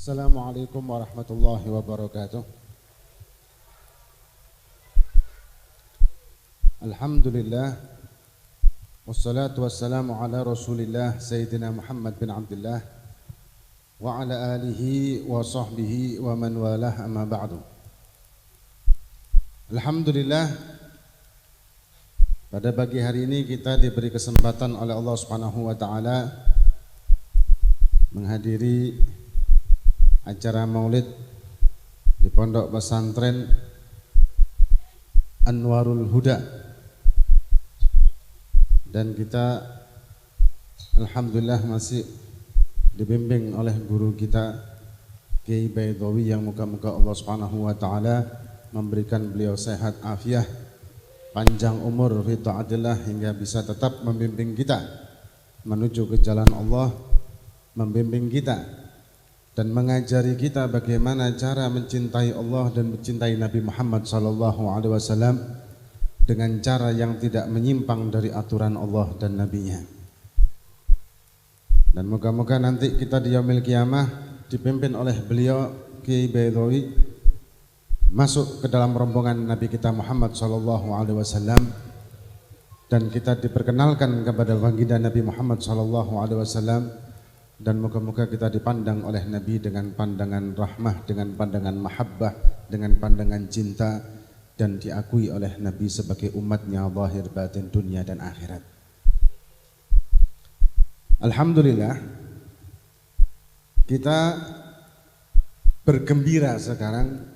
Assalamualaikum warahmatullahi wabarakatuh. Alhamdulillah wassalatu wassalamu ala Rasulillah Sayyidina Muhammad bin Abdullah wa ala alihi wa sahbihi wa man walah, amma ba'du. Alhamdulillah, pada pagi hari ini kita diberi kesempatan oleh Allah Subhanahu wa taala menghadiri acara Maulid di Pondok Pesantren Anwarul Huda, dan kita alhamdulillah masih dibimbing oleh guru kita Kiai Baidawi yang moga-moga Allah Subhanahu wa taala memberikan beliau sehat afiah, panjang umur fi taatillah, hingga bisa tetap membimbing kita menuju ke jalan Allah, membimbing kita dan mengajari kita bagaimana cara mencintai Allah dan mencintai Nabi Muhammad SAW dengan cara yang tidak menyimpang dari aturan Allah dan Nabi-Nya. Dan moga-moga nanti kita di yaumil qiyamah dipimpin oleh beliau Kiai Baidawi masuk ke dalam rombongan Nabi kita Muhammad SAW, dan kita diperkenalkan kepada baginda Nabi Muhammad SAW, dan moga-moga kita dipandang oleh Nabi dengan pandangan rahmah, dengan pandangan mahabbah, dengan pandangan cinta, dan diakui oleh Nabi sebagai umatnya zahir batin dunia dan akhirat. Alhamdulillah, kita bergembira sekarang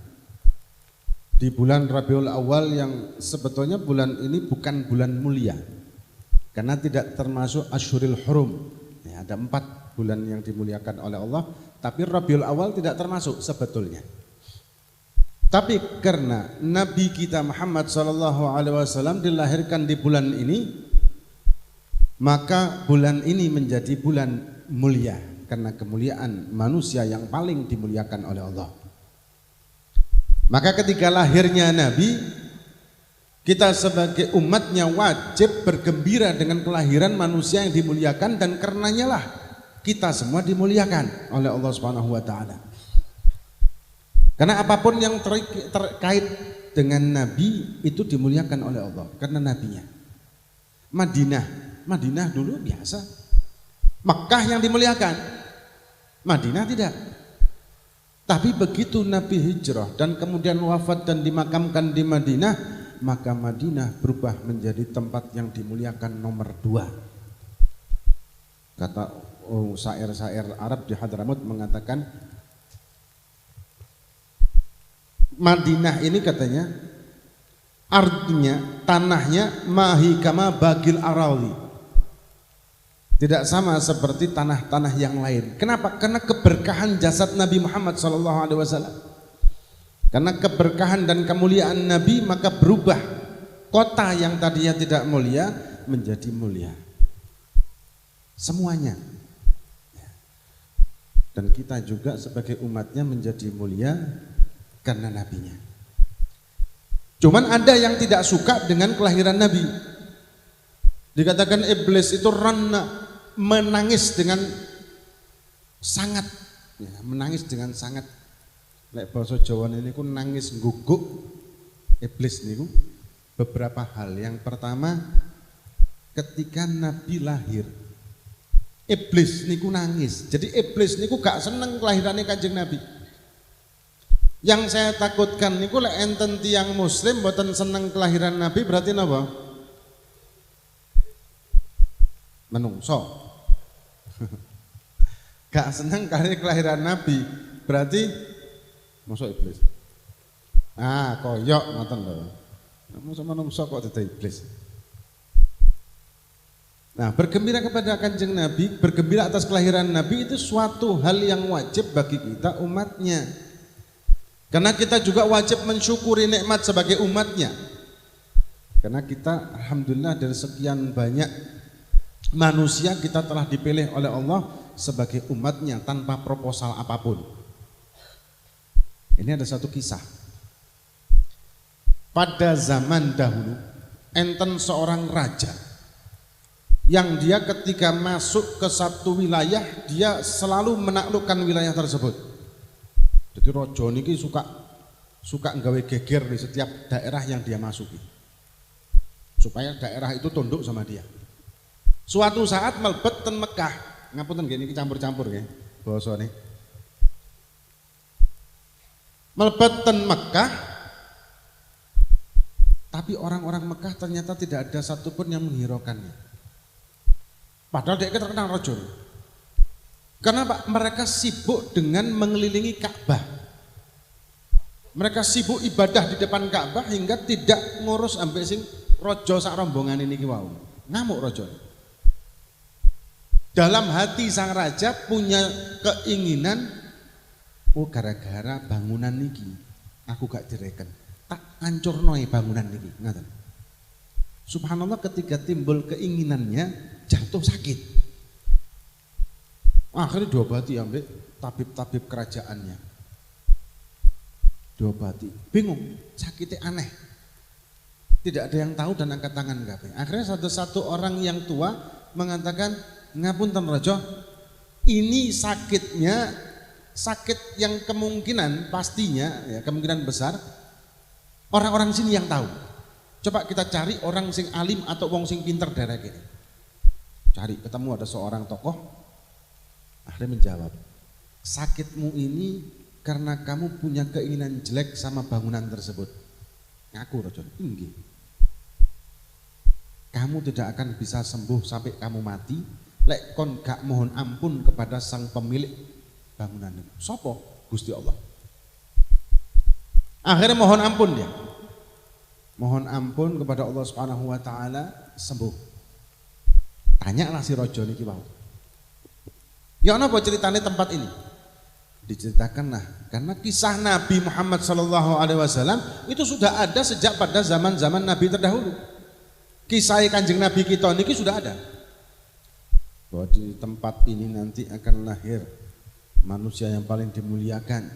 di bulan Rabiul Awal yang sebetulnya bulan ini bukan bulan mulia karena tidak termasuk Asyhurul Hurum. Ya, ada 4 bulan yang dimuliakan oleh Allah, tapi Rabiul Awal tidak termasuk sebetulnya. Tapi karena Nabi kita Muhammad SAW dilahirkan di bulan ini, maka bulan ini menjadi bulan mulia karena kemuliaan manusia yang paling dimuliakan oleh Allah. Maka ketika lahirnya Nabi, kita sebagai umatnya wajib bergembira dengan kelahiran manusia yang dimuliakan, dan karenanya lah kita semua dimuliakan oleh Allah Subhanahu wa taala. Karena apapun yang terkait dengan Nabi itu dimuliakan oleh Allah karena nabinya. Madinah dulu biasa. Makkah yang dimuliakan, Madinah tidak. Tapi begitu Nabi hijrah dan kemudian wafat dan dimakamkan di Madinah, maka Madinah berubah menjadi tempat yang dimuliakan nomor 2. Kata syair-syair Arab di Hadramut mengatakan, Madinah ini katanya artinya tanahnya mahi kama bagil arawi, tidak sama seperti tanah-tanah yang lain. Kenapa? Karena keberkahan jasad Nabi Muhammad SAW. Karena keberkahan dan kemuliaan Nabi, maka berubah kota yang tadinya tidak mulia menjadi mulia semuanya. Dan kita juga sebagai umatnya menjadi mulia karena nabinya. Cuman ada yang tidak suka dengan kelahiran Nabi. Dikatakan iblis itu menangis dengan sangat, ya, menangis dengan sangat. Lek basa Jawa niku nangis ngguguk iblis niku beberapa hal. Yang pertama, ketika Nabi lahir, iblis niku nangis. Jadi iblis niku gak seneng kelahirannya Kanjeng Nabi. Yang saya takutkan niku lek enten tiyang muslim mboten seneng kelahiran Nabi, berarti napa? Menungso. Gak seneng kali kelahiran Nabi, berarti masuk iblis. Koyok ngoten lho. Mosok menungso kok dadi iblis. Nah, bergembira kepada Kanjeng Nabi, bergembira atas kelahiran Nabi itu suatu hal yang wajib bagi kita umatnya. Karena kita juga wajib mensyukuri nikmat sebagai umatnya. Karena kita alhamdulillah dari sekian banyak manusia kita telah dipilih oleh Allah sebagai umatnya tanpa proposal apapun. Ini ada satu kisah. Pada zaman dahulu enten seorang raja yang dia ketika masuk ke satu wilayah dia selalu menaklukkan wilayah tersebut. Jadi rojo niki suka nggawe geger di setiap daerah yang dia masuki. Supaya daerah itu tunduk sama dia. Suatu saat melebet ten Mekah. Ngapunten nggih niki campur-campur nggih basane. Melebet ten Mekah, tapi orang-orang Mekah ternyata tidak ada satupun yang menghiraukannya. Padahal dia terkenal rojo. Karena Pak, mereka sibuk dengan mengelilingi Ka'bah. Mereka sibuk ibadah di depan Ka'bah hingga tidak ngurus ambek sing rojo sak rombongan ini wau. Ngamuk rojo. Dalam hati sang raja punya keinginan, oh gara-gara bangunan niki aku gak direken, tak ancurno bangunan niki. Ngaten. Subhanallah, ketika timbul keinginannya jatuh sakit. Akhirnya diobati ambek tabib-tabib kerajaannya. Diobati, bingung, sakitnya aneh. Tidak ada yang tahu dan angkat tangan kabeh. Akhirnya satu orang yang tua mengatakan, ngapunten Raja, ini sakitnya sakit yang kemungkinan pastinya ya, kemungkinan besar orang-orang sini yang tahu. Coba kita cari orang sing alim atau wong sing pinter daerah kene. Cari, ketemu ada seorang tokoh, akhirnya menjawab, sakitmu ini karena kamu punya keinginan jelek sama bangunan tersebut. Ngaku Raja, inggih. Kamu tidak akan bisa sembuh sampai kamu mati lek kon gak mohon ampun kepada sang pemilik bangunan itu. Sopo? Gusti Allah. Akhirnya mohon ampun dia. Mohon ampun kepada Allah Subhanahu wa taala, sembuh. Tanyalah si rojo niki wau. Ya napa ceritane tempat ini? Diceritakan nah, karena kisah Nabi Muhammad sallallahu alaihi wasallam itu sudah ada sejak pada zaman-zaman Nabi terdahulu. Kisah Kanjeng Nabi kita niki sudah ada. Bahwa di tempat ini nanti akan lahir manusia yang paling dimuliakan,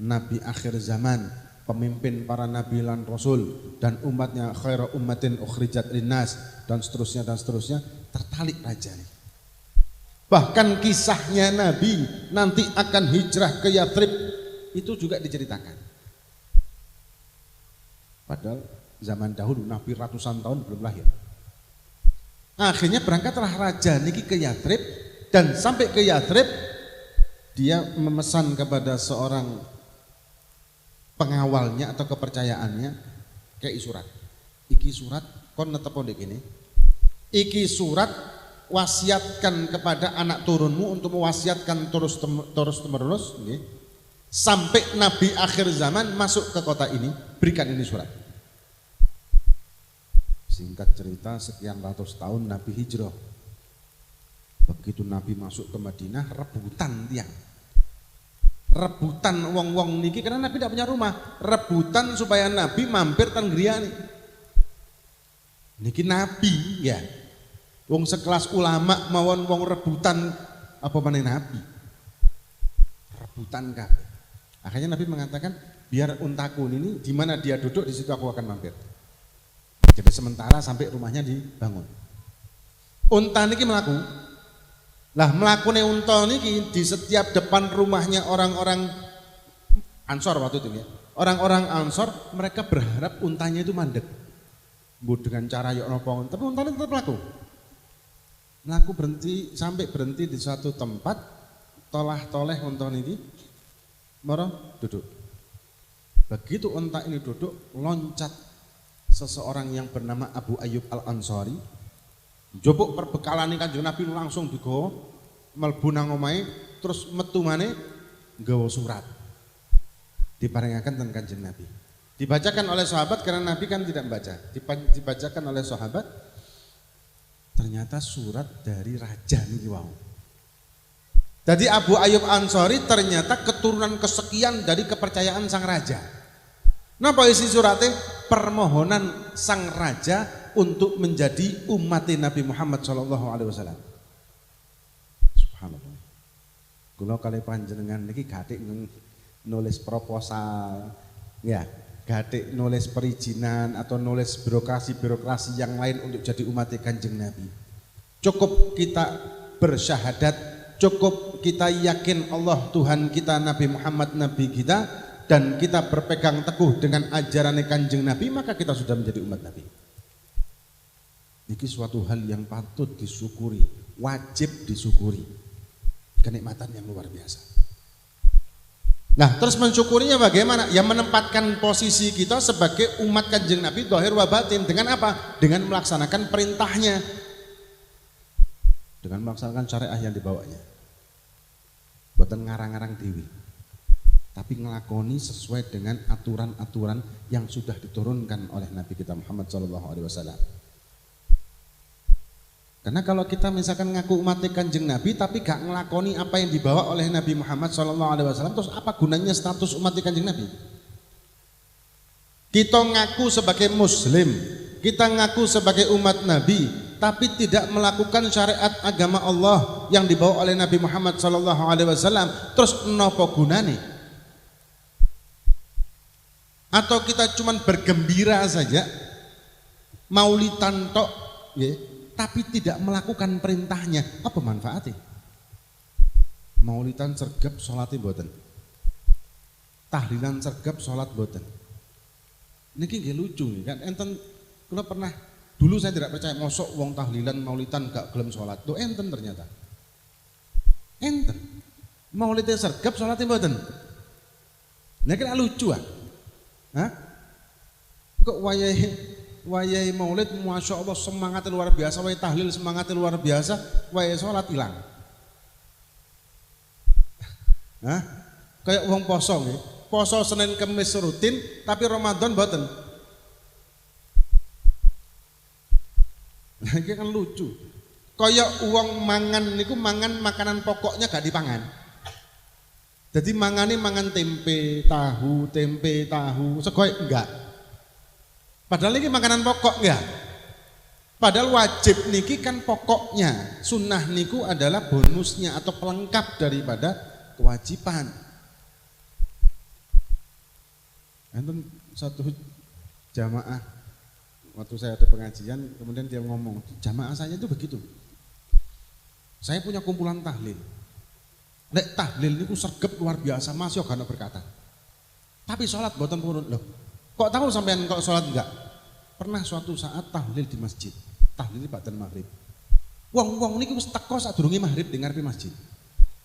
Nabi akhir zaman, pemimpin para nabi dan rasul, dan umatnya khairu ummatin ukhrijat linnas, dan seterusnya, tertarik raja nih. Bahkan kisahnya Nabi nanti akan hijrah ke Yathrib itu juga diceritakan. Padahal zaman dahulu Nabi ratusan tahun belum lahir. Akhirnya berangkatlah raja niki ke Yathrib, dan sampai ke Yathrib dia memesan kepada seorang pengawalnya atau kepercayaannya, kayak surat. Iki surat kon netepon iki. Iki surat wasiatkan kepada anak turunmu untuk mewasiatkan terus menerus sampai Nabi akhir zaman masuk ke kota ini, berikan ini surat. Singkat cerita, sekian ratus tahun Nabi hijrah. Begitu Nabi masuk ke Madinah, rebutan tiang. Rebutan wong-wong niki karena Nabi tidak punya rumah. Rebutan supaya Nabi mampir teng griyane. Niki Nabi ya. Wong sekelas ulama mawon wong rebutan apa meneh Nabi. Rebutan kabeh. Akhirnya Nabi mengatakan, biar untaku ini di mana dia duduk di situ aku akan mampir. Jadi sementara sampai rumahnya dibangun. Unta niki melaku. Lah melakune unta niki di setiap depan rumahnya orang-orang Ansor waktu itu ya. Orang-orang Ansor mereka berharap untanya itu mandek. Bu dengan cara yok napa, tapi untanya tetap melaku. Melaku berhenti sampai berhenti di suatu tempat, tolah-toleh unta niki moro duduk. Begitu unta ini duduk, loncat seseorang yang bernama Abu Ayyub Al-Ansari. Jopuk perbekalan Kanjeng Nabi langsung digawa mlebu nang omahe, terus metu maneh nggawa surat. Diparingaken ten Kanjeng Nabi. Dibacakan oleh sahabat karena Nabi kan tidak membaca. Dibacakan oleh sahabat. Ternyata surat dari raja niki wau. Jadi Abu Ayyub Ansari ternyata keturunan kesekian dari kepercayaan sang raja. Napa isi suratnya? Permohonan sang raja untuk menjadi umat Nabi Muhammad SAW. Subhanallah. Kula kali panjenengan niki gathik nulis proposal, ya, gathik nulis perizinan atau nulis birokrasi yang lain untuk jadi umat Kanjeng Nabi. Cukup kita bersyahadat, cukup kita yakin Allah Tuhan kita, Nabi Muhammad Nabi kita, dan kita berpegang teguh dengan ajaran Kanjeng Nabi, maka kita sudah menjadi umat Nabi. Ini suatu hal yang patut disyukuri, wajib disyukuri, kenikmatan yang luar biasa. Nah, terus mensyukurinya bagaimana? Ya menempatkan posisi kita sebagai umat Kanjeng Nabi zahir wa batin dengan apa? Dengan melaksanakan perintahnya, dengan melaksanakan syariah yang dibawanya. Buatan ngarang-ngarang dewi, tapi ngelakoni sesuai dengan aturan-aturan yang sudah diturunkan oleh Nabi kita Muhammad SAW. Karena kalau kita misalkan ngaku umat Kanjeng Nabi tapi gak ngelakoni apa yang dibawa oleh Nabi Muhammad SAW, terus apa gunanya status umat Kanjeng Nabi? Kita ngaku sebagai muslim, kita ngaku sebagai umat Nabi, tapi tidak melakukan syariat agama Allah yang dibawa oleh Nabi Muhammad SAW, terus nopo gunane? Atau kita cuman bergembira saja, maulidan tok, ya, tapi tidak melakukan perintahnya, apa manfaatnya? Maulidan sergap sholatnya boten, tahlilan sergap sholat boten. Ini nggih lucu nih kan, enten kalau pernah dulu saya tidak percaya mosok wong tahlilan maulidan gak gelem sholat, tuh enten ternyata, enten maulidnya sergap sholatnya boten. Nah kira lucu ah, hah? Kok wayai maulid masya Allah semangatnya luar biasa, wayai tahlil semangatnya luar biasa, wayai sholat hilang. Nah, kayak uang poso nih, poso Senin Kemis rutin, tapi Ramadan boten. Nah, ini kan lucu. Kayak uang mangan niku mangan makanan pokoknya gak dipangan. Jadi mangane mangan tempe tahu, segoy enggak. Padahal ini makanan pokok enggak. Padahal wajib niki kan pokoknya, sunnah niku adalah bonusnya atau pelengkap daripada kewajiban. Enten satu jamaah waktu saya ada pengajian, kemudian dia ngomong, jamaah saya itu begitu. Saya punya kumpulan tahlil. Nek tahlil niku sergap luar biasa, masih gak berkata. Tapi sholat boten purun loh. Kok tahu sampean kok sholat enggak? Pernah suatu saat tahlil di masjid, tahlil ba'dal maghrib. Wong niku wis teko sadurunge maghrib dengar di masjid.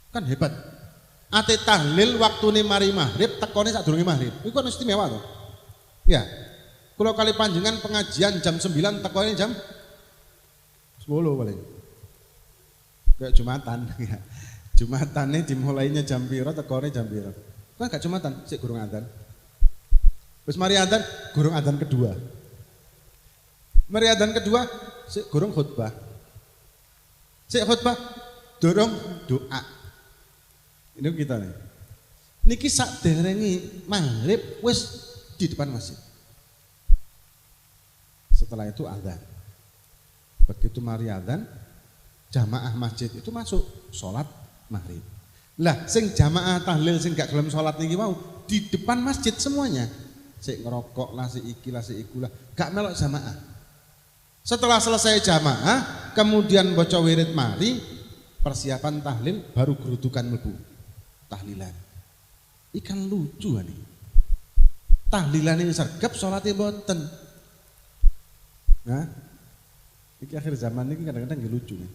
Kan hebat. Ate tahlil waktune mari maghrib, tekone sadurunge maghrib. Iku kan istimewa to. Ya. Kalau kali panjenengan pengajian jam 9, tekone jam 10 paling. Kayak Jumatan ya. Jumatane dimulainya jam piro, tekone jam piro. Kan gak Jumatan, sik gurung adzan. Wis mari adzan, gurung adzan kedua. Mari adzan kedua, sik gurung khutbah. Sik khutbah, dorong doa. Ini kita nih. Niki sak derengi maghrib wis di depan masjid. Setelah itu adzan. Begitu mari adzan, jamaah masjid itu masuk sholat maghrib. Lah, sing jamaah tahlil sing gak gelem sholat niki mau di depan masjid semuanya. Sik ngerokok lah, si iki lah, si iku lah, gak melok jamaah. Setelah selesai jamaah, kemudian baca wirid mari, persiapan tahlil, baru gerudukan mlebu tahlilan. Ikan lucu nih. Tahlilan ini sergap, sholatnya boten. Nah, ini akhir zaman ini kadang-kadang lucu nih.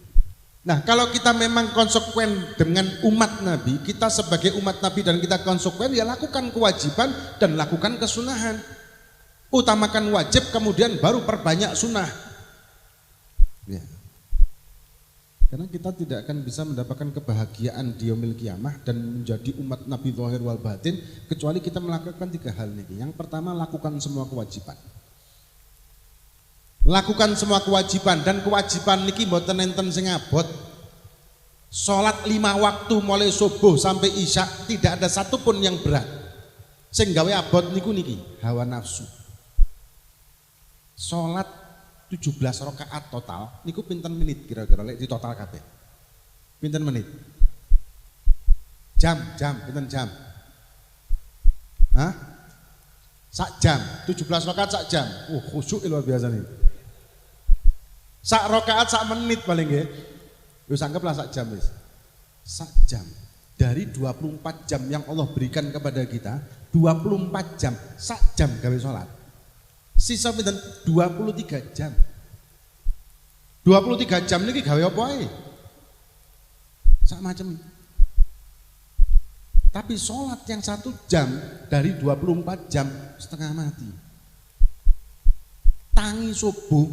Nah, kalau kita memang konsekuen dengan umat Nabi, kita sebagai umat Nabi dan kita konsekuen, ya lakukan kewajiban dan lakukan kesunahan. Utamakan wajib, kemudian baru perbanyak sunnah. Ya. Karena kita tidak akan bisa mendapatkan kebahagiaan di yaumil kiamah dan menjadi umat Nabi zahir wal batin kecuali kita melakukan 3 hal ini. Yang pertama, lakukan semua kewajiban. Lakukan semua kewajiban, dan kewajiban niki mboten enten sing abot. Salat 5 waktu mulai subuh sampai isya tidak ada satupun yang berat. Sing gawe abot niku niki hawa nafsu. Salat 17 rakaat total niku pinten menit kira-kira lek di total kabeh? Pinten menit? Jam pinten jam? Hah? Sak jam, 17 rakaat sak jam. Khusyuk luar biasa nih. Sak rakaat sak menit paling nggih. Wis anggaplah sak jam wis. sak jam. Dari 24 jam yang Allah berikan kepada kita, 24 jam, sak jam gawe sholat. Sisa pinten 23 jam. 23 jam niki gawe apa ae? Sak macam. Tapi sholat yang 1 jam dari 24 jam setengah mati. Tangi subuh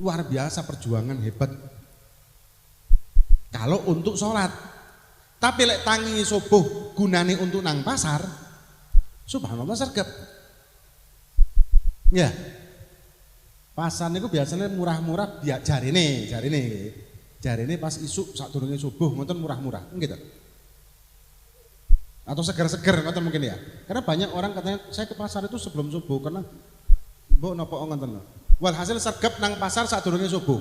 luar biasa, perjuangan hebat. Kalau untuk sholat, tapi lek tangi subuh gunane untuk nang pasar, subhanallah sergap. Ya, pasar niku biasanya murah-murah, biar jarine pas isuk sadurunge subuh ngoten murah-murah, gitu. Atau seger-seger ngoten mungkin ya. Karena banyak orang katanya saya ke pasar itu sebelum subuh karena mbok napa ngoten. Walhasil sergap nang pasar sadurunge subuh.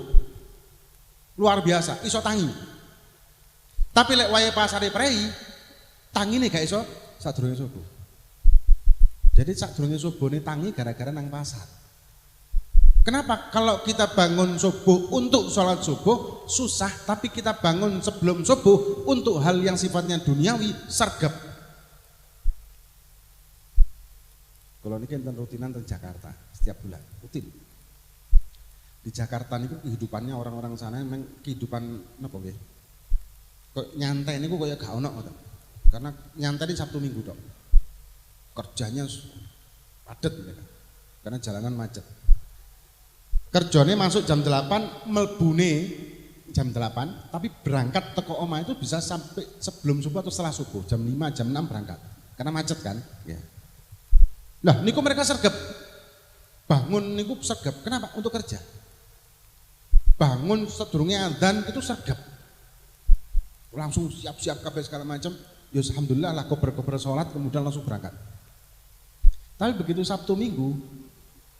Luar biasa, iso tangi. Tapi lek wayahe pasare prei, tangine gak iso sadurunge subuh. Jadi sadurunge subuh ini tangi gara-gara nang pasar. Kenapa? Kalau kita bangun subuh untuk sholat subuh susah, tapi kita bangun sebelum subuh untuk hal yang sifatnya duniawi sergap. Kalau ini enten rutinan di Jakarta setiap bulan, rutin. Di Jakarta ini kehidupannya orang-orang sana memang kehidupan apa nggih? Kok nyantai niku kaya gak ono ngoten. Karena nyantai di Sabtu Minggu tok. Kerjanya padat mereka. Karena jalanan macet. Kerjanya masuk jam 8, melbune jam 8, tapi berangkat teko omah itu bisa sampai sebelum subuh atau setelah subuh, jam 5, jam 6 berangkat. Karena macet kan? Ya. Lah, niku mereka sergap. Bangun niku sergap. Kenapa? Untuk kerja. Bangun sedurunge adzan itu sergap. Langsung siap-siap kabeh segala macam. Ya alhamdulillah lah kober-kober sholat kemudian langsung berangkat. Tapi begitu Sabtu Minggu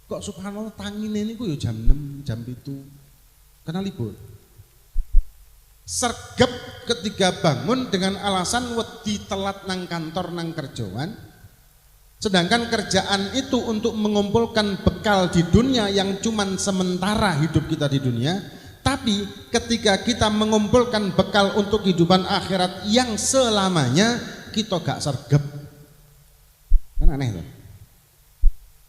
kok subhanallah tangine niku ya jam 6, jam 7. Karena libur. Sergap ketika bangun dengan alasan wedi telat nang kantor nang kerjaan. Sedangkan kerjaan itu untuk mengumpulkan bekal di dunia yang cuman sementara hidup kita di dunia. Tapi ketika kita mengumpulkan bekal untuk kehidupan akhirat yang selamanya, kita gak sergap. Kan aneh loh.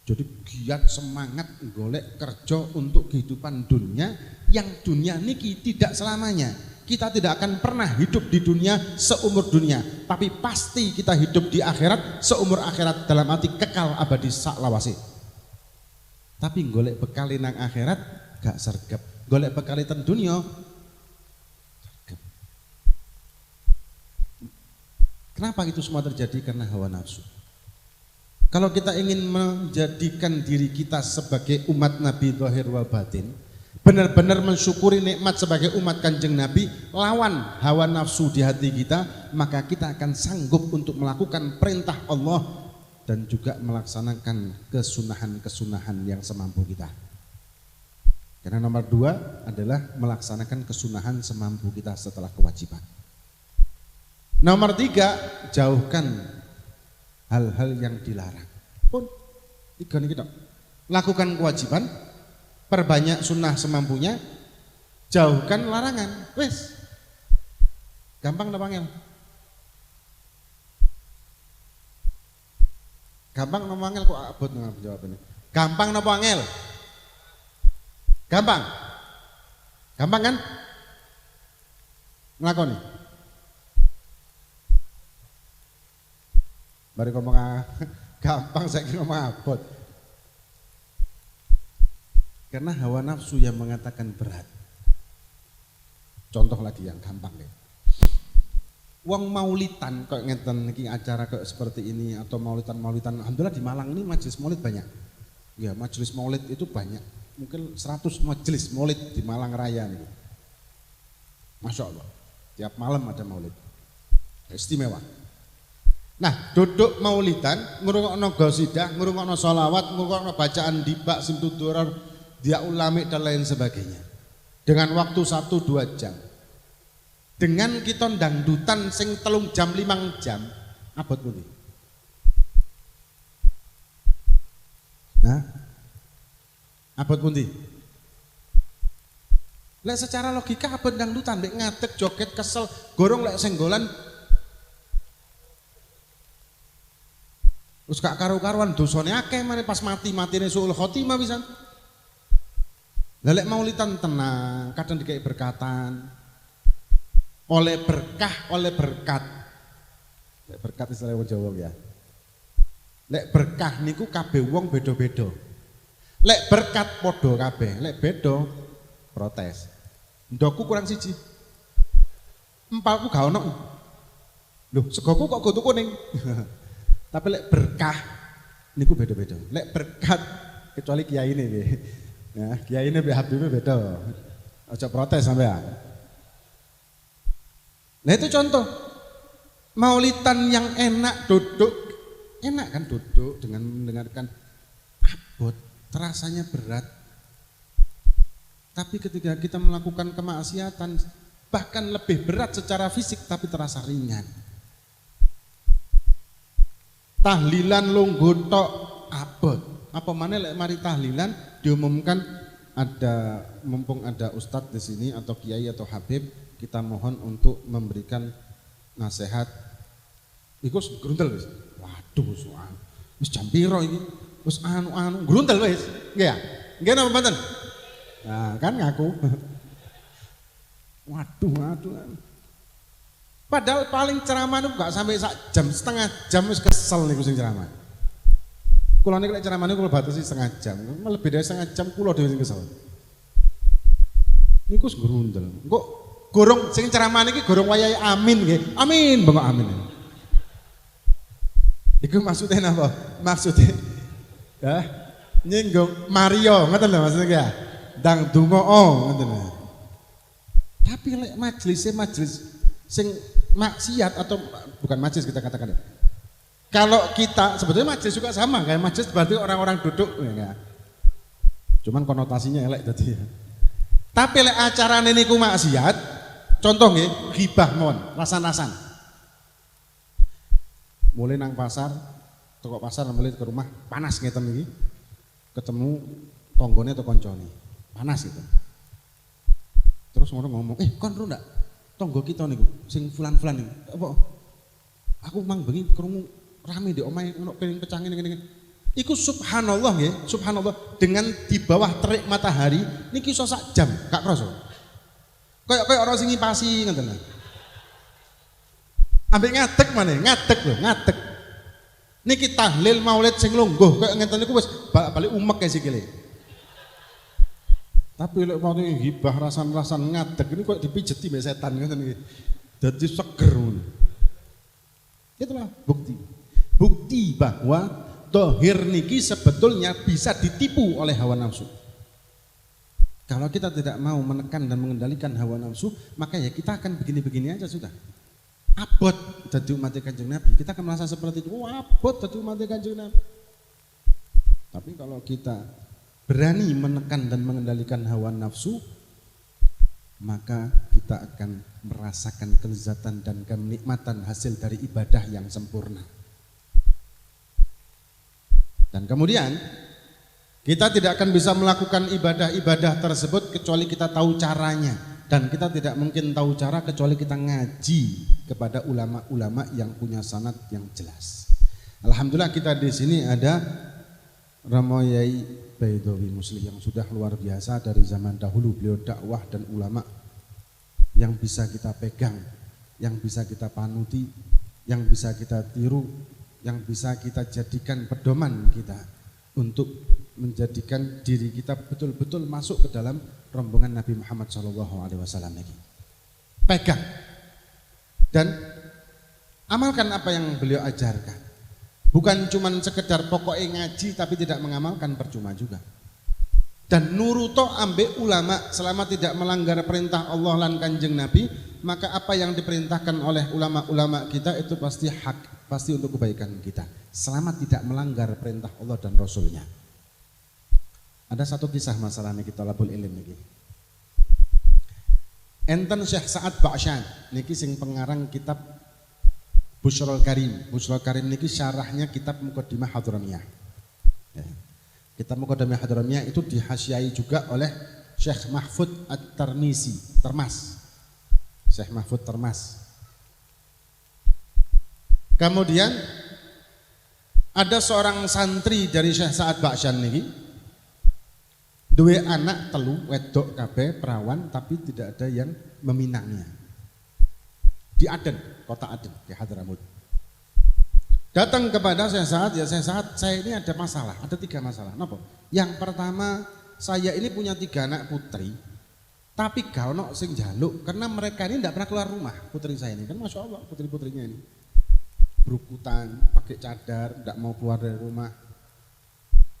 Jadi giat semangat golek kerja untuk kehidupan dunia yang dunia niki tidak selamanya. Kita tidak akan pernah hidup di dunia seumur dunia, tapi pasti kita hidup di akhirat seumur akhirat, dalam arti kekal abadi sak lawase. Tapi golek bekal nang akhirat gak sergap. Golek bekal ten dunia sergap. Kenapa itu semua terjadi? Karena hawa nafsu. Kalau kita ingin menjadikan diri kita sebagai umat Nabi zahir wal batin, benar-benar mensyukuri nikmat sebagai umat Kanjeng Nabi, lawan hawa nafsu di hati kita, maka kita akan sanggup untuk melakukan perintah Allah dan juga melaksanakan kesunahan-kesunahan yang semampu kita. Karena nomor 2 adalah melaksanakan kesunahan semampu kita setelah kewajiban. Nomor 3, jauhkan hal-hal yang dilarang. Pun 3 niki tok. Lakukan kewajiban, perbanyak sunnah semampunya, jauhkan larangan. Wis. Gampang napa angel? Gampang napa angel kok abot jawabannya? Gampang napa angel? Gampang. Gampang kan? Nglakoni. Bari ngomong gampang saya kira ngomong abot. Karena hawa nafsu yang mengatakan berat. Contoh lagi yang gampang deh. Wong maulitan kok ngeten iki acara kok seperti ini atau maulitan. Alhamdulillah di Malang ini majelis maulid banyak. Ya, majelis maulid itu banyak. Mungkin 100 majelis maulid di Malang Raya nih. Masya Allah. Tiap malam ada maulid. Istimewa. Nah, duduk maulidan, ngurungokno gosidah, ngurungokno sholawat, ngurungokno bacaan dibak, simtudurar, dia ulami dan lain sebagainya. Dengan waktu 1-2 jam. Dengan kita dangdutan sing 3 jam 5 jam, abot pundi? Nah, abot pundi? Lek secara logika apa dangdutan mek ngadeg joget kesel gorong lek senggolan terus gak karu-karuan dosane akeh maneh pas mati-matine suul khotimah pisan. Lah lek maulidan tenang, kadang dikai berkatan. Oleh berkah, oleh berkat. Lek berkat istilah wong Jawa ya. Lek berkah niku kabeh wong beda-beda. Lek berkat padha kabeh, lek beda protes. Ndokku kurang siji. Empalku gak ono. Loh, segoku kok kudu kuning. Tapi lek berkah niku beda-beda. Lek berkat kecuali kiai ini nggih. Ya, kiai ini Habibnya beda. Aja protes sampean. Nah itu contoh maulidan yang enak duduk, enak kan duduk dengan mendengarkan abot, terasanya berat. Tapi ketika kita melakukan kemaksiatan bahkan lebih berat secara fisik tapi terasa ringan. Tahlilan lungguh tok abot. Apa mana lek mari tahlilan diumumkan ada mumpung ada ustadz di sini atau kiai atau habib, kita mohon untuk memberikan nasihat. Iku grundel wis. Waduh soal. Wis jam piro iki? Wis anu grundel wis. Nggih ya? Nggih napa mboten? Nah, kan ngaku. Waduh. Padahal paling ceramah itu gak sampai sak jam, setengah jam wis kesel niku sing ceramah. Kula niku lek ceramah niku kula batasi setengah jam. Lebih dari setengah jam kula dhewe sing kesel. Niku wis grundel. Engko gorong sing ceramah niki gorong wayahe amin nggih. Amin, bengok amin. Iku maksudnya napa? Maksudnya ya nyinggung Mario, ngoten lho maksudnya ya. Dang donga ngoten. Tapi lek majelis sing maksiat atau bukan majelis kita katakan. Kalau kita sebetulnya majelis juga sama kayak majelis berarti orang-orang duduk ya. Cuman konotasinya elek tadi ya. Tapi lek acarane niku maksiat, contoh nggih, ghibah mawon, rasan-rasan. Mulai nang pasar, toko pasar mulai ke rumah panas ngeten iki. Ketemu tonggone atau koncone. Panas gitu. Terus orang ngomong, kon ro ndak? Tonggo kita niku sing fulan-fulan niku. Apa? Aku mang bengi krungu rame di omahe ono piring pecah ngene. Iku subhanallah nggih, subhanallah dengan di bawah terik matahari niki iso sak jam, gak krasa. Kayak orang sing ngipasi ngoten lho. Ambek ngadeg maneh, ngadeg. Niki tahlil maulid sing lungguh kayak ngeten niku wis balik umek kae sikile. Tapi lek mau ghibah rasan-rasan ngadeg ini kok dipijeti mbek setan ngoten iki. Dadi seger ngono. Itulah bukti. Bukti bahwa dohir niki sebetulnya bisa ditipu oleh hawa nafsu. Kalau kita tidak mau menekan dan mengendalikan hawa nafsu, maka ya kita akan begini-begini aja sudah. Abot jadi umat Kanjeng Nabi, kita akan merasa seperti itu. Oh, abot jadi umat Kanjeng Nabi. Tapi kalau kita berani menekan dan mengendalikan hawa nafsu, maka kita akan merasakan kelezatan dan kenikmatan hasil dari ibadah yang sempurna. Dan kemudian kita tidak akan bisa melakukan ibadah-ibadah tersebut kecuali kita tahu caranya, dan kita tidak mungkin tahu cara kecuali kita ngaji kepada ulama-ulama yang punya sanad yang jelas. Alhamdulillah kita di sini ada Romo Yai Baidowi Musli yang sudah luar biasa dari zaman dahulu, beliau dakwah dan ulama yang bisa kita pegang, yang bisa kita panuti, yang bisa kita tiru, yang bisa kita jadikan pedoman kita untuk menjadikan diri kita betul-betul masuk ke dalam rombongan Nabi Muhammad SAW ini. Pegang dan amalkan apa yang beliau ajarkan. Bukan cuma sekedar pokoknya ngaji tapi tidak mengamalkan, percuma juga. Dan nuruto ambek ulama selama tidak melanggar perintah Allah lan Kanjeng Nabi, maka apa yang diperintahkan oleh ulama-ulama kita itu pasti hak, pasti untuk kebaikan kita. Selama tidak melanggar perintah Allah dan Rasulnya. Ada satu kisah masalah niki talabul ilm niki. Enten Syekh Sa'ad Ba'syan niki sing pengarang kitab Busyrul Karim. Busyrul Karim niki syarahnya kitab Muqaddimah Hadramiyah. Ya. Kitab Muqaddimah Hadramiyah itu dihasyiai juga oleh Syekh Mahfud At-Tirmizi, Termas. Syekh Mahfud Termas. Kemudian ada seorang santri dari Syekh Sa'ad Ba'syan niki duwe anak telu wedok kabeh perawan tapi tidak ada yang meminangnya. Di Aden, kota Aden, di Hadramut. Datang kepada Syekh Sa'ad, ya Syekh Sa'ad, saya ini ada masalah, ada 3 masalah. Napa? Yang pertama, saya ini punya 3 anak putri, tapi gak ono sing jaluk karena mereka ini tidak pernah keluar rumah. Putri saya ini kan masya Allah, putri-putrinya ini berukutan, pakai cadar, tidak mau keluar dari rumah.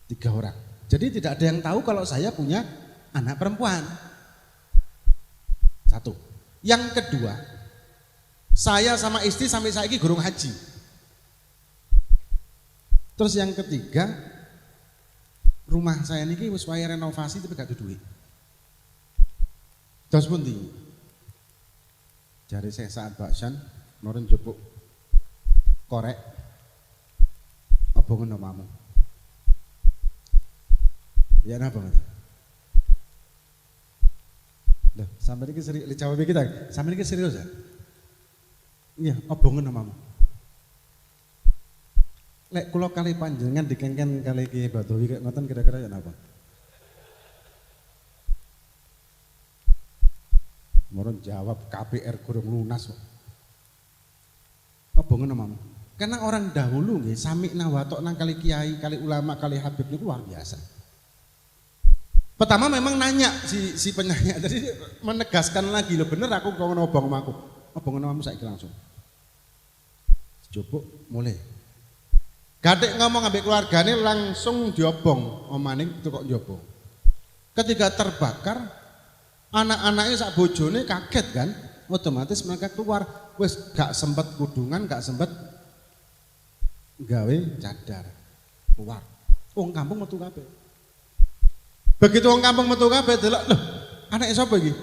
3 orang. Jadi tidak ada yang tahu kalau saya punya anak perempuan. 1. Yang kedua, saya sama istri sampai saiki gurung haji. Terus yang ketiga, rumah saya ini wis wae renovasi tapi gak ada duit. Terus pundi? Jare Syekh Sa'ad Ba'syan noren jupuk korek apa ngono mamu. Ya napa ngono? Loh, sampai iki serius jawab kita. Sampai iki serius ya? Iya, apa ngono mamu? Lek kula kali panjenengan dikengken kali Ki Badawi kaya ngoten kira-kira ya napa? Moron jawab KPR kurang lunas kok. Apa ngono mamu? Karena orang dahulu nggih sami nawatok nang kali kiai, kali ulama, kali habib niku luar biasa. Pertama memang nanya si penyanyi, jadi menegaskan lagi, loh bener aku kau ngobong sama aku. Apa ngono mamu saiki langsung. Jupuk mulai. Gadek ngomong ambek keluargane langsung diobong, omane itu kok njobong. Ketika terbakar, anak-anaknya sak bojone kaget kan, otomatis mereka keluar, wes gak sempet kudungan, gak sempet gawe cadar, keluar. Wong kampung metu kabeh. Begitu wong kampung metu kabeh delok, loh, anake sapa iki?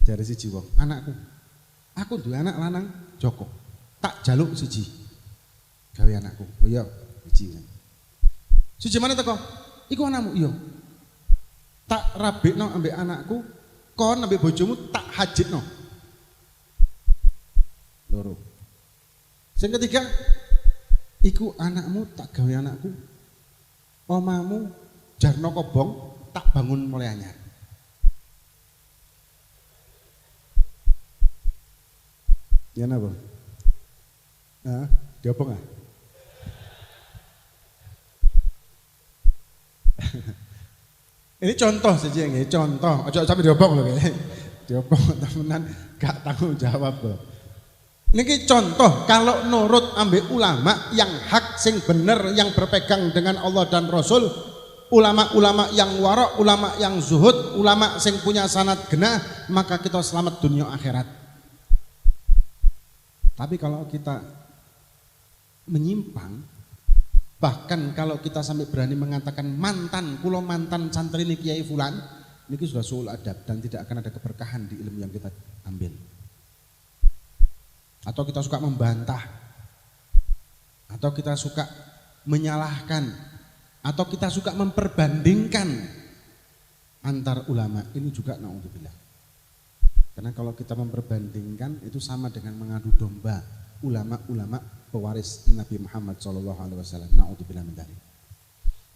Jare siji wong, anakku. Aku duwe anak lanang Joko. Tak jaluk siji. Gawe anakku. Oh iya, siji. Siji mana teko? Iku anakmu, iya. Tak rabekno ambek anakku, kon ambek bojomu tak hajitno. Loro. Sing ketiga, iku anakmu tak gawe anakku. Omamu jarno kobong tak bangun mulai anyar. Ya napa? Nah, diopong ah? Ini contoh saja nggih, contoh. Aja sampai diopong lho nggih. Diopong temenan gak tanggung jawab lho. Niki contoh kalau nurut ambek ulama yang hak sing bener yang berpegang dengan Allah dan Rasul, ulama-ulama yang warok, ulama yang zuhud, ulama sing punya sanad genah, maka kita selamat dunia akhirat. Tapi kalau kita menyimpang, bahkan kalau kita sampai berani mengatakan mantan, kulo mantan santri ini Kiai Fulan, niki sudah suul adab dan tidak akan ada keberkahan di ilmu yang kita ambil. Atau kita suka membantah, atau kita suka menyalahkan, atau kita suka memperbandingkan antar ulama, ini juga naudzubillah. Karena kalau kita memperbandingkan itu sama dengan mengadu domba ulama-ulama pewaris Nabi Muhammad SAW. Naudzubillah min dzalik.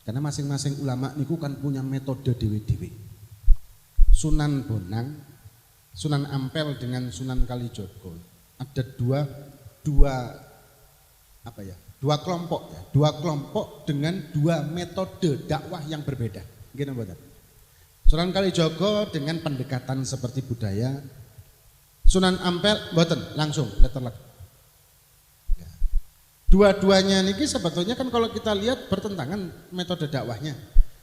Karena masing-masing ulama niku kan punya metode dewe-dewe. Sunan Bonang, Sunan Ampel dengan Sunan Kalijogo. Ada dua kelompok dengan 2 metode dakwah yang berbeda. Gini mboten. Sunan Kalijogo dengan pendekatan seperti budaya. Sunan Ampel mboten langsung letterlek. Ya. Dua-duanya niki sebetulnya kan kalau kita lihat bertentangan metode dakwahnya.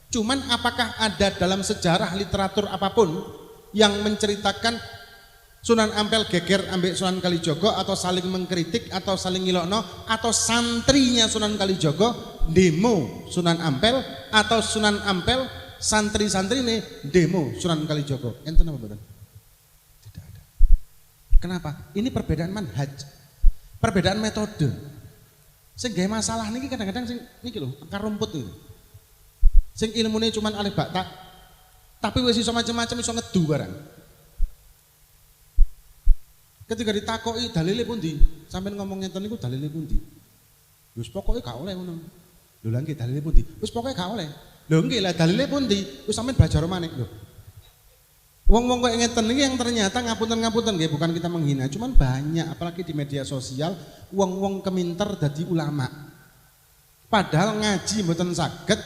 Cuman apakah ada dalam sejarah literatur apapun yang menceritakan Sunan Ampel geger ambek Sunan Kalijogo atau saling mengkritik atau saling ngilokno atau santrinya Sunan Kalijogo demo Sunan Ampel atau Sunan Ampel santri-santri ini demo Sunan Kalijogo? Enten apa betul? Tidak ada. Kenapa? Ini perbedaan manhaj, perbedaan metode. Sing gawe masalah niki kadang-kadang sing niki lho, akar rumput itu. Sing ilmune cuman alif ba ta, tapi wis iso macam-macam, iso ngedu barang. Ketika ditakoki dalile pundi? Sampeyan ngomong ngenten niku dalile pundi? Wis pokoke gak oleh ngono. Lho lha nggih dalile pundi? Wis pokoke gak oleh. Lho nggih lah dalile pundi? Wis sampeyan belajar maneh lho. Wong-wong kok ngeten iki yang ternyata ngapunten-ngapunten nggih, bukan kita menghina, cuman banyak apalagi di media sosial wong-wong keminter dadi ulama. Padahal ngaji mboten saged,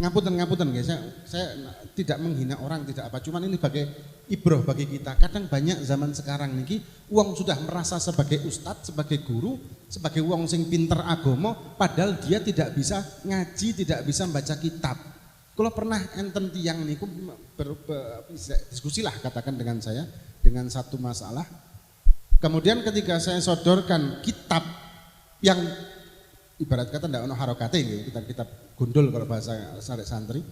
ngapunten nggih. Saya tidak menghina orang, tidak apa, cuman ini sebagai ibroh bagi kita. Kadang banyak zaman sekarang niki wong sudah merasa sebagai ustadz, sebagai guru, sebagai wong sing pinter agama, padahal dia tidak bisa ngaji, tidak bisa membaca kitab. Kalau pernah enten tiang niku diskusilah katakan dengan saya dengan satu masalah. Kemudian ketika saya sodorkan kitab yang ibarat kata ndak ono harokate nggih, kitab gundul kalau bahasa sarek santri.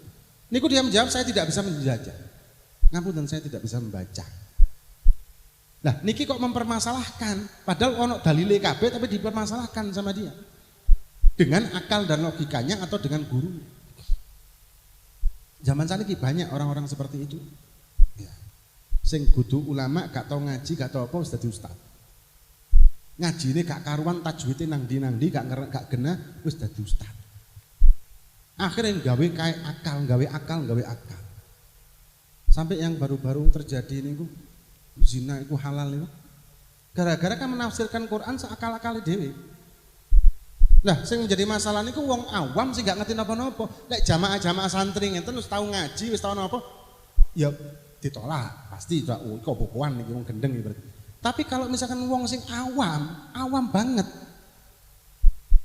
Niku dia menjawab saya tidak bisa menjajah. Ngapunten saya tidak bisa membaca. Nah, niki kok mempermasalahkan padahal ono dalile kabeh tapi dipermasalahkan sama dia. Dengan akal dan logikanya atau dengan guru. Zaman saniki banyak orang-orang seperti itu. Ya. Sing kudu ulama gak tau ngaji, gak tau apa wis dadi ustaz. Ngajine gak karuan, tajwide nang ndi gak genah wis dadi ustaz. Akhirnya gawe akal. Sampai yang baru-baru terjadi niku zina iku halal niku. Gara-gara kan menafsirkan Quran seakal-akali dhewe. Lah sing menjadi masalah niku wong awam sing gak ngerti napa-napa. Lek jamaah-jamaah santri ngenten wis tau ngaji, wis tau napa, ya ditolak. Pasti itu kok-kokoan iki wong gendeng iki berarti. Tapi kalau misalkan wong sing awam banget.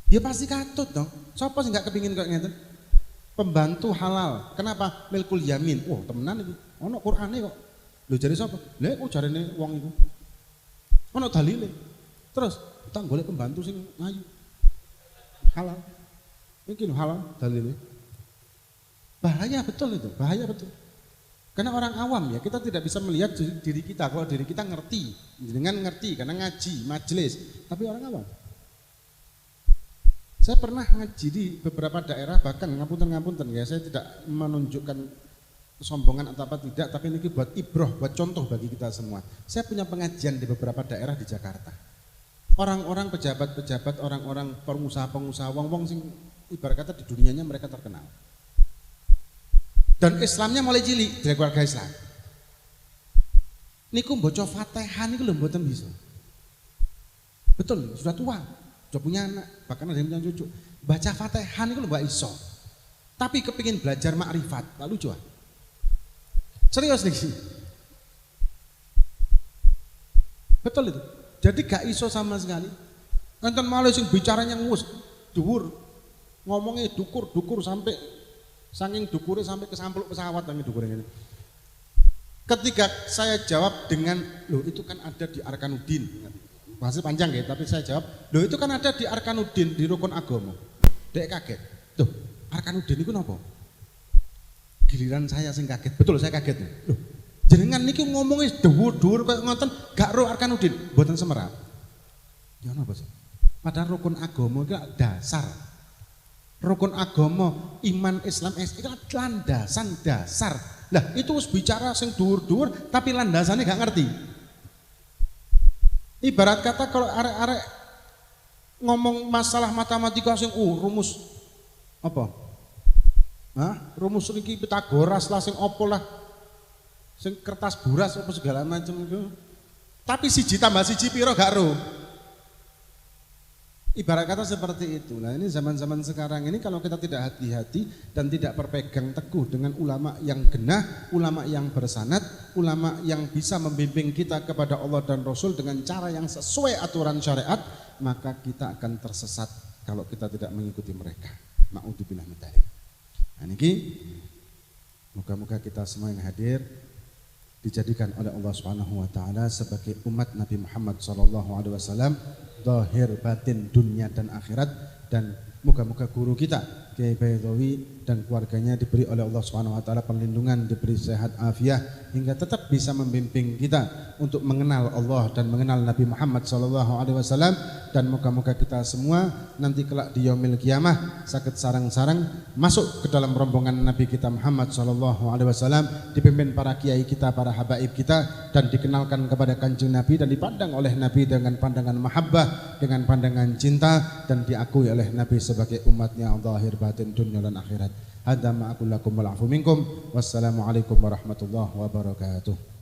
Ya pasti katut dong. Sapa sing gak kepingin kok ngeten? Pembantu halal. Kenapa? Milkul yamin. Wah, temenan iki. Ono Qur'ane kok. Lho jare sapa? Lha kok jarene wong iku. Ono dalile. Terus kita golek pembantu sing ayu. Halal, mungkin halal dalilnya. Bahaya betul itu, bahaya betul. Karena orang awam ya, kita tidak bisa melihat diri kita. Kalau diri kita ngerti, dengan ngerti karena ngaji, majelis. Tapi orang awam. Saya pernah ngaji di beberapa daerah, bahkan ngapunten ya. Saya tidak menunjukkan kesombongan atau apa tidak, tapi ini buat ibroh, buat contoh bagi kita semua. Saya punya pengajian di beberapa daerah di Jakarta. Orang-orang pejabat-pejabat, orang-orang pengusaha-pengusaha, wong-wong sing ibarat kata di dunianya mereka terkenal. Dan Islamnya mulai cilik dari keluarga Islam. Niku mbaca Fatihah niku lho mboten bisa. Betul, sudah tua, sudah punya anak, bahkan ada yang punya cucu. Baca Fatihah niku lho mbak iso. Tapi kepingin belajar makrifat, tak lucu. Serius nih. Betul itu. Jadi gak iso sama sekali. Enten malah sing bicaranya ngus, dhuwur. Ngomongnya dukur sampai saking dukure sampai kesampluk pesawat nang dukure ngene. Ketika saya jawab dengan, loh itu kan ada di Arkanuddin. Masih panjang ya, tapi saya jawab, loh itu kan ada di Arkanuddin di rukun agama. Dek kaget. Tuh, Arkanuddin itu napa? Giliran saya sing kaget. Betul saya kaget. Loh, jenengan niki ngomongnya dhuwur-dhuwur kayak ngoten gak roh Arkanuddin, mboten semerap. Ya napa sih? Padahal rukun agama itu dasar. Rukun agama iman Islam itu landasan dasar. Lah itu harus bicara sing dhuwur-dhuwur tapi landasannya gak ngerti. Ibarat kata kalau arek-arek ngomong masalah matematika sing rumus apa? Hah? Rumus niki Pitagoras lah sing opo lah. Sing kertas buras apa segala macam itu. Tapi siji tambah siji piro gak ro. Ibarat kata seperti itu. Nah, ini zaman-zaman sekarang ini kalau kita tidak hati-hati dan tidak berpegang teguh dengan ulama yang genah, ulama yang bersanad, ulama yang bisa membimbing kita kepada Allah dan Rasul dengan cara yang sesuai aturan syariat, maka kita akan tersesat kalau kita tidak mengikuti mereka. Ma'udzubillah min dzalik. Nah, niki moga-moga kita semua yang hadir dijadikan oleh Allah Subhanahu wa taala sebagai umat Nabi Muhammad sallallahu alaihi wasallam zahir batin dunia dan akhirat, dan moga-moga guru kita Kiai Baidawi dan dan keluarganya diberi oleh Allah Subhanahu wa taala perlindungan, diberi sehat afiah hingga tetap bisa membimbing kita untuk mengenal Allah dan mengenal Nabi Muhammad sallallahu alaihi wasallam, dan moga-moga kita semua nanti kelak di yaumil kiamah sakit sarang-sarang masuk ke dalam rombongan Nabi kita Muhammad sallallahu alaihi wasallam, dipimpin para kiai kita, para habaib kita, dan dikenalkan kepada Kanjeng Nabi dan dipandang oleh Nabi dengan pandangan mahabbah, dengan pandangan cinta, dan diakui oleh Nabi sebagai umatnya zahir batin dunia dan akhirat. Hadza ma aqul lakum wal afu minkum. Wassalamualaikum warahmatullahi wabarakatuh.